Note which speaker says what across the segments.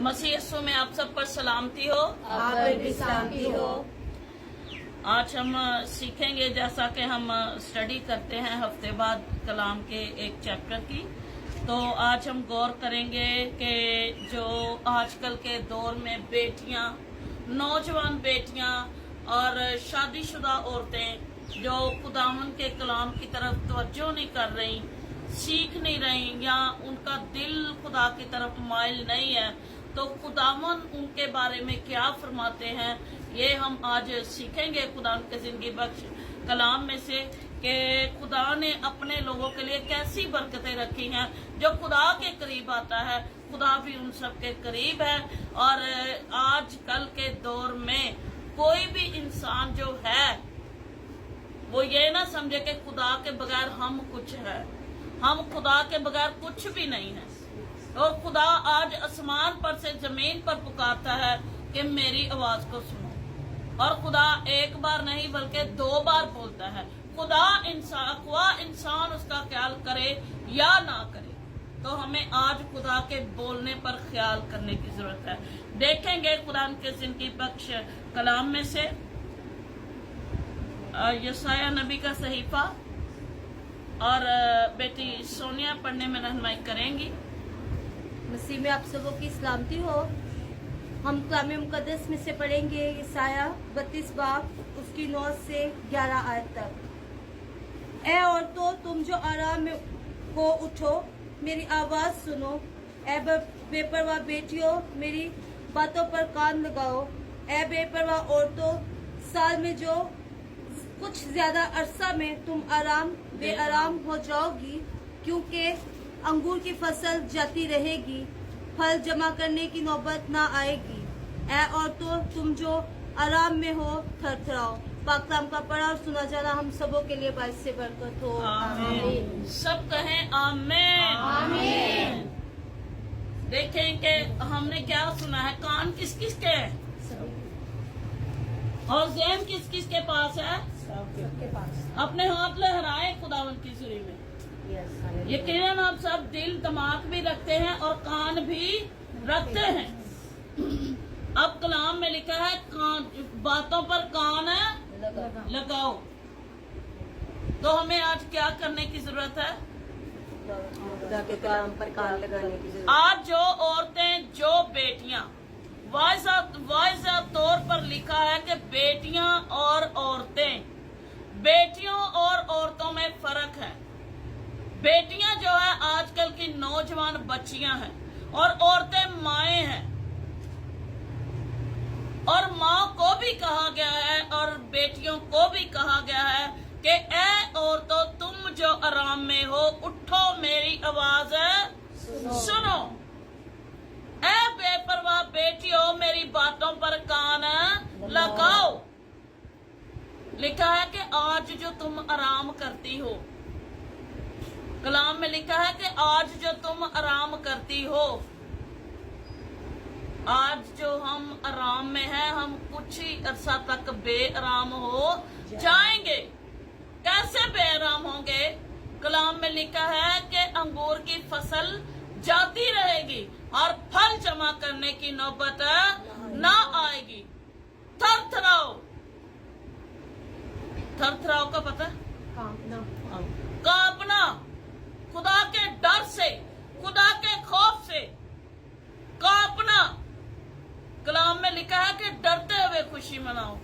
Speaker 1: मसीह यीशु में आप सब पर सलामती हो।
Speaker 2: आप पर भी सलामती हो।
Speaker 1: आज हम सीखेंगे, जैसा कि हम स्टडी करते हैं हफ्ते बाद कलाम के एक चैप्टर की, तो आज हम गौर करेंगे कि जो आजकल के दौर में बेटियां, नौजवान बेटियां और शादीशुदा औरतें जो खुदावन के कलाम की तरफ तवज्जो नहीं कर रही, सीख नहीं रही, या उनका दिल खुदा की तरफ माइल नहीं है, तो खुदावन उनके बारे में क्या फरमाते हैं, ये हम आज सीखेंगे खुदा के जिंदगी बख्श कलाम में से, कि खुदा ने अपने लोगों के लिए कैसी बरकतें रखी हैं। जो खुदा के करीब आता है, खुदा भी उन सब के करीब है। और आज कल के दौर में कोई भी इंसान जो है वो ये ना समझे कि खुदा के बगैर हम कुछ है। हम खुदा के बगैर कुछ भी नहीं है। और खुदा आज आसमान पर से जमीन पर पुकारता है कि मेरी आवाज को सुनो। और खुदा एक बार नहीं बल्कि 2 बार बोलता है। खुदा इंसान उसका ख्याल करे या ना करे, तो हमें आज खुदा के बोलने पर ख्याल करने की जरूरत है। देखेंगे खुदा के जिंदगी बख्श कलाम में से यशाया नबी का सहीफा, और बेटी सोनिया पढ़ने में रहनुमाई करेंगी।
Speaker 2: मसीह में आप सबों की सलामती हो। हम कलाम मुकद्दस में से पढ़ेंगे यशाया 32 बाब उसकी 9 से 11 आयत तक। ऐ औरतों, तुम जो आराम में हो उठो, मेरी आवाज सुनो। ऐ बेपरवाह बेटियों, मेरी बातों पर कान लगाओ। ऐ बेपरवाह औरतों, साल में जो कुछ ज्यादा अरसा में तुम बेआराम हो जाओगी, क्योंकि अंगूर की फसल जाती रहेगी, फल जमा करने की नौबत ना आएगी। ऐ औरतों, तुम जो आराम में हो, थरथराओ। पाक कलाम का पढ़ा और सुना जाना हम सबों के लिए बाइस से बरकत हो।
Speaker 1: आमीन। सब कहें आमीन।
Speaker 2: आमीन।
Speaker 1: देखें कि हमने क्या सुना है। कान किस किस के हैं और ज़हन किस किस के पास है?
Speaker 2: सबके पास।
Speaker 1: अपने हाथ लहराए खुदावन की सुरी में। यकीनन आप सब दिल दिमाग भी रखते हैं और कान भी रखते हैं। अब कलाम में लिखा है बातों पर कान लगाओ। तो हमें आज क्या करने की जरूरत है?
Speaker 2: खुदा के कलाम पर कान लगाने की जरूरत।
Speaker 1: आज जो औरतें, जो बेटियां, वाज़ा तौर पर लिखा है कि बेटियां और औरतें, बेटियों और औरतों में फर्क है। बेटियां जो है आजकल की नौजवान बच्चियां हैं, और औरतें माएँ हैं। और माँ को भी कहा गया है और बेटियों को भी कहा गया है कि ऐ औरतों, तुम जो आराम में हो, उठो, मेरी आवाज सुनो। ऐ बेपरवाह बेटियों, मेरी बातों पर कान लगाओ। लिखा है कि आज जो तुम आराम करती हो, कलाम में लिखा है कि आज जो तुम आराम करती हो, आज जो हम आराम में हैं, हम कुछ ही अरसा तक बेआराम हो जाएंगे। कैसे बेआराम होंगे? कलाम में लिखा है कि अंगूर की फसल जाती रहेगी और फल जमा करने की नौबत ना आएगी। थरथराओ। थरथराओ का पता है? कांपना। खुदा के डर से, खुदा के खौफ से कांपना। कलाम में लिखा है कि डरते हुए खुशी मनाओ।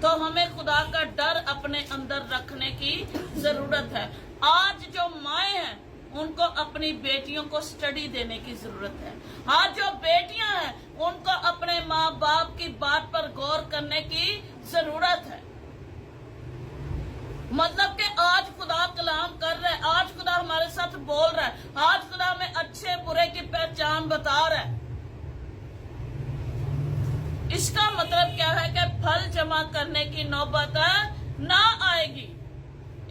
Speaker 1: तो हमें खुदा का डर अपने अंदर रखने की जरूरत है। आज जो माएँ हैं, उनको अपनी बेटियों को स्टडी देने की जरूरत है। आज जो बेटियां हैं, उनको अपने माँ बाप की बात पर गौर करने की जरूरत है। मतलब कि आज खुदा कलाम कर रहा है, आज खुदा हमारे साथ बोल रहा है, आज खुदा हमें अच्छे बुरे की पहचान बता रहा है। इसका मतलब क्या है कि फल जमा करने की नौबत ना आएगी।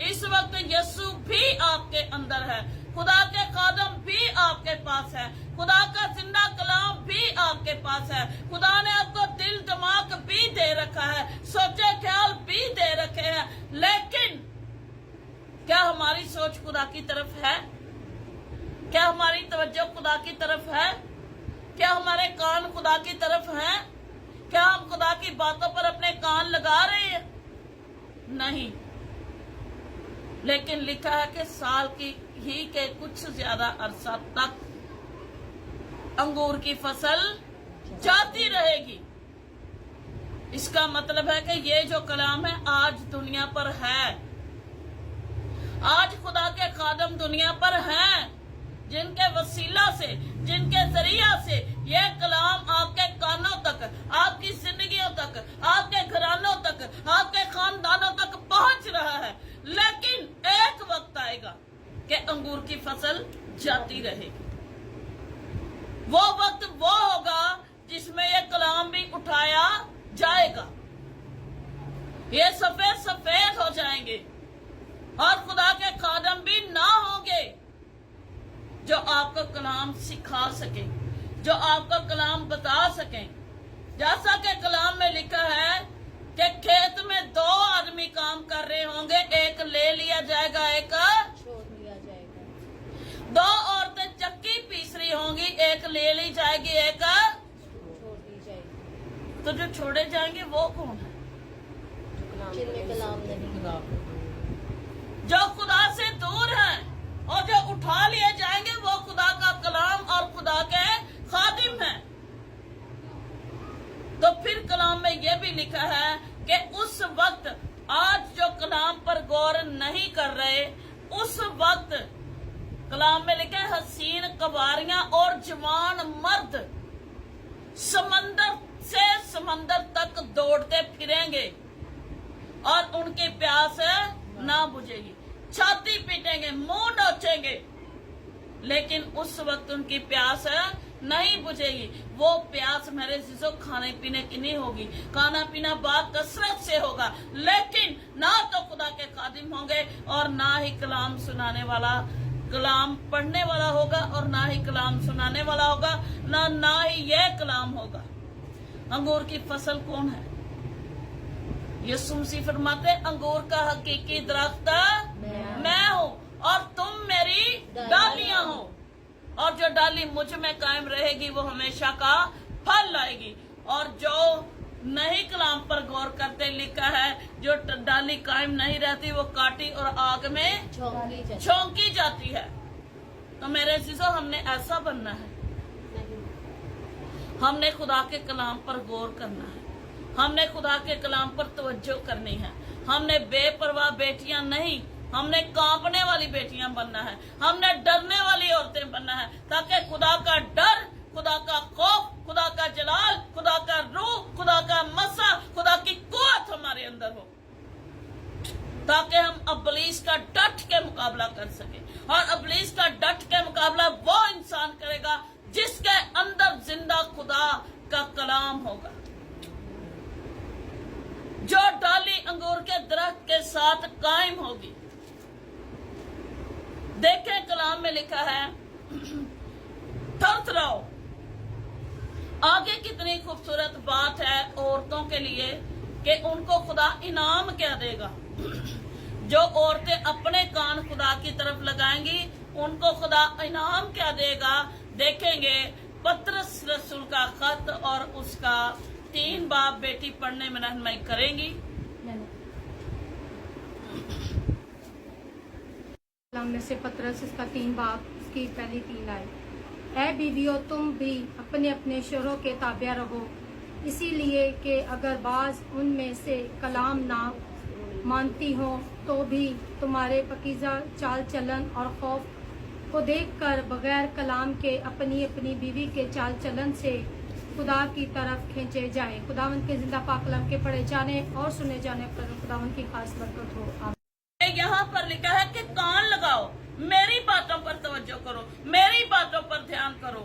Speaker 1: इस वक्त यीशु भी आपके अंदर है, खुदा के कदम भी आपके पास है, खुदा का जिंदा कलाम भी आपके पास है। खुदा ने आपको दिल दिमाग भी दे रखा है, सोचे ख्याल भी दे रखे हैं, लेकिन क्या हमारी सोच खुदा की तरफ है? क्या हमारी तवज्जो खुदा की तरफ है? क्या हमारे कान खुदा की तरफ हैं? क्या हम खुदा की बातों पर अपने कान लगा रहे हैं? नहीं। लेकिन लिखा है कि साल की ही के कुछ ज्यादा अरसा तक अंगूर की फसल जाती रहेगी। इसका मतलब है कि ये जो कलाम है आज दुनिया पर है। आज खुदा के खादम दुनिया पर हैं, जिनके वसीला से, जिनके जरिया से यह कलाम आपके कानों तक, आपकी जिंदगियों तक, आपके घरानों तक, आपके खानदानों तक पहुंच रहा है। लेकिन एक वक्त आएगा कि अंगूर की फसल जाती रहेगी। वो वक्त वो होगा जिसमें यह कलाम भी उठाया जाएगा। ये सफेद सफेद हो जाएंगे और खुदा के खादम भी ना होंगे जो आपको कलाम सिखा सके, जो आपको कलाम बता सके। जैसा कि कलाम में लिखा है कि खेत में 2 आदमी काम कर रहे होंगे, एक ले लिया जाएगा, एक
Speaker 2: छोड़ दिया जाएगा।
Speaker 1: 2 औरतें चक्की पीस रही होंगी, एक ले ली जाएगी, एक
Speaker 2: छोड़ दी जाएगी।
Speaker 1: तो जो छोड़े जाएंगे वो कौन है?
Speaker 2: जिनमें कलाम नहीं,
Speaker 1: जो खुदा से दूर हैं, और जो उठा लिए जाएंगे वो खुदा का कलाम और खुदा के खादिम हैं। तो फिर कलाम में यह भी लिखा है कि उस वक्त, आज जो कलाम पर गौर नहीं कर रहे, उस वक्त कलाम में लिखा है हसीन कवारियां और जवान मर्द समंदर से समंदर तक दौड़ते फिरेंगे और उनकी प्यास ना बुझेगी। छाती पीटेंगे, मुंह नोचेंगे, लेकिन उस वक्त उनकी प्यास नहीं बुझेगी। वो प्यास मेरे जिसो खाने पीने की नहीं होगी, खाना पीना कसरत से होगा, लेकिन ना तो खुदा के खादिम होंगे और ना ही कलाम सुनाने वाला, कलाम पढ़ने वाला होगा और ना ही कलाम सुनाने वाला होगा, ना ही यह कलाम होगा। अंगूर की फसल कौन है? यीशु मसीह फरमाते अंगूर का हकीकी दरख्त मैं हूँ और तुम मेरी डालियां हो, और जो डाली मुझ में कायम रहेगी वो हमेशा का फल लाएगी। और जो नहीं कलाम पर गौर करते, लिखा है जो डाली कायम नहीं रहती वो काटी और आग में झोंकी जाती है। तो मेरे चीजों, हमने ऐसा बनना है। हमने खुदा के कलाम पर गौर करना है, हमने खुदा के कलाम पर तवज्जो करनी है। हमने बेपरवाह बेटियां नहीं, हमने कांपने वाली बेटियां बनना है, हमने डरने वाली औरतें बनना है, ताकि खुदा का डर, खुदा का खौफ, खुदा का जलाल, खुदा का रूह, खुदा का मसा, खुदा की कुव्वत हमारे अंदर हो, ताकि हम अबलीस का डट के मुकाबला कर सके। और अबलीस का डट के मुकाबला वो इंसान करेगा जिसके अंदर जिंदा खुदा का कलाम होगा, जो डाली अंगूर के दरख्त के साथ कायम होगी। देखें कलाम में लिखा है थरथराओ। आगे कितनी खूबसूरत बात है औरतों के लिए कि उनको खुदा इनाम क्या देगा। जो औरतें अपने कान खुदा की तरफ लगाएंगी उनको खुदा इनाम क्या देगा। देखेंगे पतरस रसूल का खत और उसका 3 बाब बेटी पढ़ने में रहनुमाई करेंगी।
Speaker 3: में से पतरस इसका 3 बाब उसकी पहली 3 आए। ऐ बीवियों, तुम भी अपने अपने शोहरों के ताबिया रहो, इसीलिए कि अगर बाज उनमें से कलाम ना मानती हो तो भी तुम्हारे पकीज़ा चाल चलन और खौफ को देखकर बगैर कलाम के अपनी अपनी बीवी के चाल चलन से खुदा की तरफ खींचे जाए। खुदावंद के जिंदा पाक कलाम के पढ़े जाने और सुने जाने पर खुदावंद की खास बरकत हो।
Speaker 1: यहाँ पर लिखा है कि कान लगाओ, मेरी बातों पर तवज्जो करो, मेरी बातों पर ध्यान करो।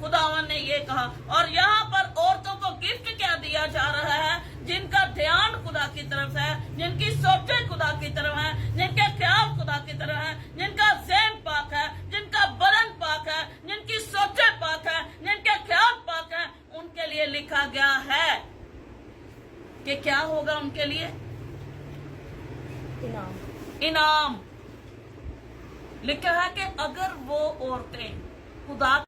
Speaker 1: खुदावन ने ये कहा। और यहाँ पर औरतों को गिफ्ट क्या दिया जा रहा है? जिनका ध्यान खुदा की तरफ है, जिनकी सोचें खुदा की तरफ है, जिनके ख्याल खुदा की तरफ है, जिनका ज़हन पाक है, जिनका बदन पाक है, जिनकी सोचें पाक है, जिनके ख्याल पाक है, उनके लिए लिखा गया है कि क्या होगा उनके लिए? इनाम। लिखा है कि अगर वो औरतें खुदा